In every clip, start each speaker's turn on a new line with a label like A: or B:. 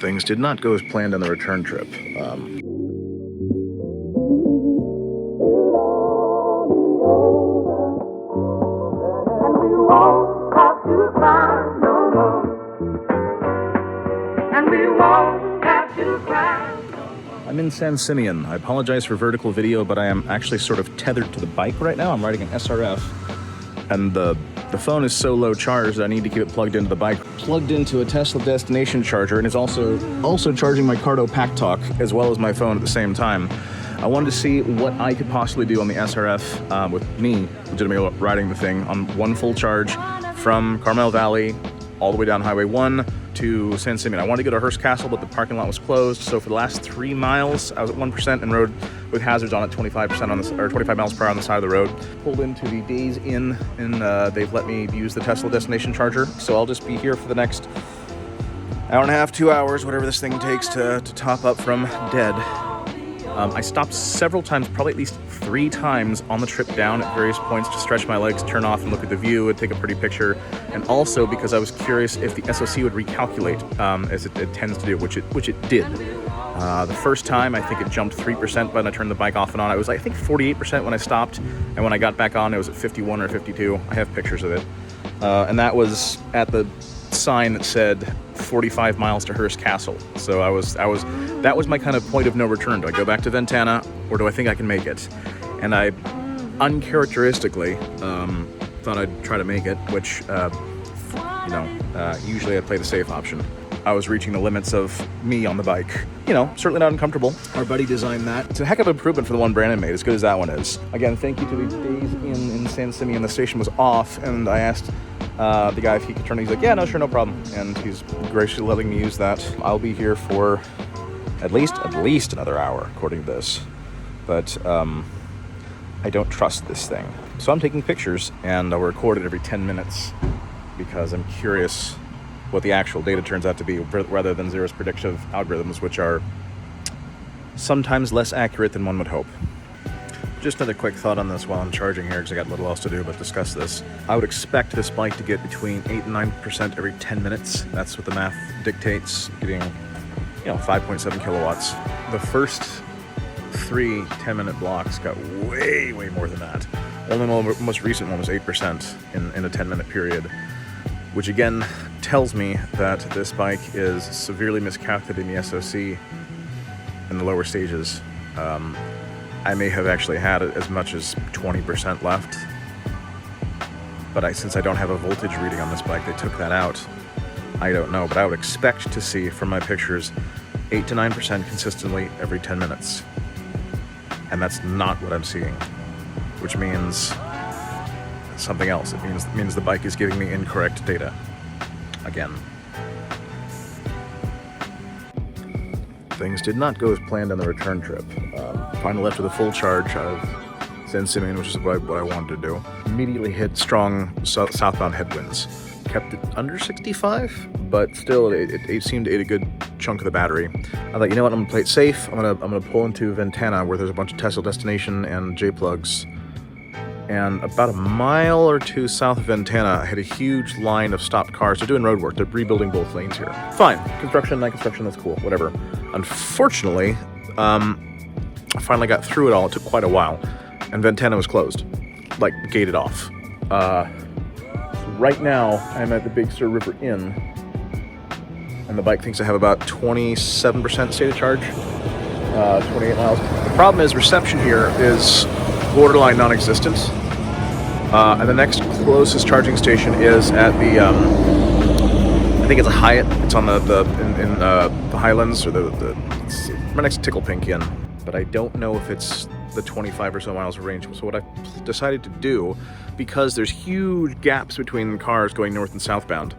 A: Things did not go as planned on the return trip. I'm in San Simeon. I apologize for vertical video, but I am actually sort of tethered to the bike right now. I'm riding an SRF, and the phone is so low charged that I need to keep it plugged into the bike. Plugged into a Tesla destination charger, and it's also charging my Cardo Pack Talk as well as my phone at the same time. I wanted to see what I could possibly do on the SRF with me legitimately riding the thing on one full charge from Carmel Valley all the way down Highway 1 to San Simeon. I wanted to go to Hearst Castle, but the parking lot was closed. So for the last 3 miles, I was at 1% and rode with hazards on at 25% on the, or 25 miles per hour on the side of the road. Pulled into the Days Inn, and they've let me use the Tesla destination charger. So I'll just be here for the next hour and a half, 2 hours, whatever this thing takes to top up from dead. I stopped several times, probably at least 3 times on the trip down at various points to stretch my legs, turn off and look at the view and take a pretty picture. And also because I was curious if the SoC would recalculate as it tends to do, which it did. The first time, I think it jumped 3% when I turned the bike off and on. I was, I think, 48% when I stopped. And when I got back on, it was at 51 or 52. I have pictures of it. And that was at the sign that said 45 miles to Hearst Castle. So that was my kind of point of no return. Do I go back to Ventana, or do I think I can make it? And I uncharacteristically thought I'd try to make it, which usually I play the safe option. I was reaching the limits of me on the bike. Certainly not uncomfortable. Our buddy designed that. It's a heck of an improvement for the one Brandon made, as good as that one is. Again, thank you to the Days Inn in San Simeon. The station was off, and I asked the guy if he could turn it. He's like, yeah, no, sure, no problem. And he's graciously letting me use that. I'll be here for at least another hour, according to this. But I don't trust this thing. So I'm taking pictures, and I'll record it every 10 minutes because I'm curious what the actual data turns out to be, rather than Zero's predictive algorithms, which are sometimes less accurate than one would hope. Just another quick thought on this while I'm charging here, because I got little else to do but discuss this. I would expect this bike to get between 8 and 9% every 10 minutes. That's what the math dictates, getting 5.7 kilowatts. The first 3 10-minute blocks got way more than that. Only the most recent one was 8% in a 10-minute period, which again tells me that this bike is severely miscalculating the SoC in the lower stages. I may have actually had as much as 20% left, but since I don't have a voltage reading on this bike, they took that out. I don't know, but I would expect to see from my pictures 8 to 9% consistently every 10 minutes. And that's not what I'm seeing, which means something else. It means the bike is giving me incorrect data again. Things did not go as planned on the return trip. Finally left with a full charge of San Simeon, which is what I wanted to do. Immediately hit strong southbound headwinds. Kept it under 65, but still it seemed to eat a good chunk of the battery. I thought, you know what, I'm gonna play it safe. I'm gonna pull into Ventana, where there's a bunch of Tesla destination and J-plugs. And about a mile or 2 south of Ventana, I had a huge line of stopped cars. They're doing road work. They're rebuilding both lanes here. Fine, construction, night construction, that's cool, whatever. Unfortunately, I finally got through it all. It took quite a while, and Ventana was closed, like gated off. Right now, I'm at the Big Sur River Inn, and the bike thinks I have about 27% state of charge, 28 miles. The problem is reception here is borderline non-existent, and the next closest charging station is at the, I think it's a Hyatt. It's on the Highlands, or it's right next to Tickle Pink Inn. But I don't know if it's the 25 or so miles of range. So what I've decided to do, because there's huge gaps between cars going north and southbound,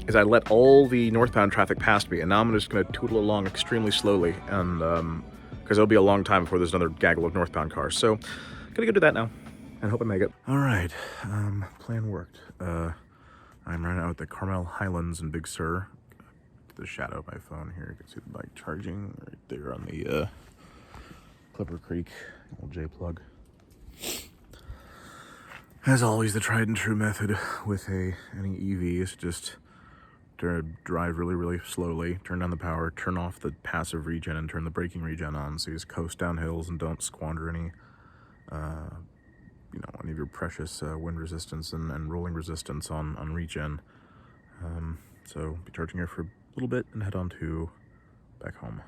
A: is I let all the northbound traffic past me, and now I'm just going to tootle along extremely slowly, and because it'll be a long time before there's another gaggle of northbound cars. So gonna go do that now, and hope I make it. All right, plan worked. I'm right now at the Carmel Highlands in Big Sur. The shadow of my phone here, you can see the bike charging right there on the Clipper Creek old J-plug. As always, the tried and true method with any EV is just drive really, really slowly, turn down the power, turn off the passive regen, and turn the braking regen on, so you just coast down hills and don't squander any, any of your precious wind resistance and rolling resistance on regen. So be charging here for a little bit and head on to back home.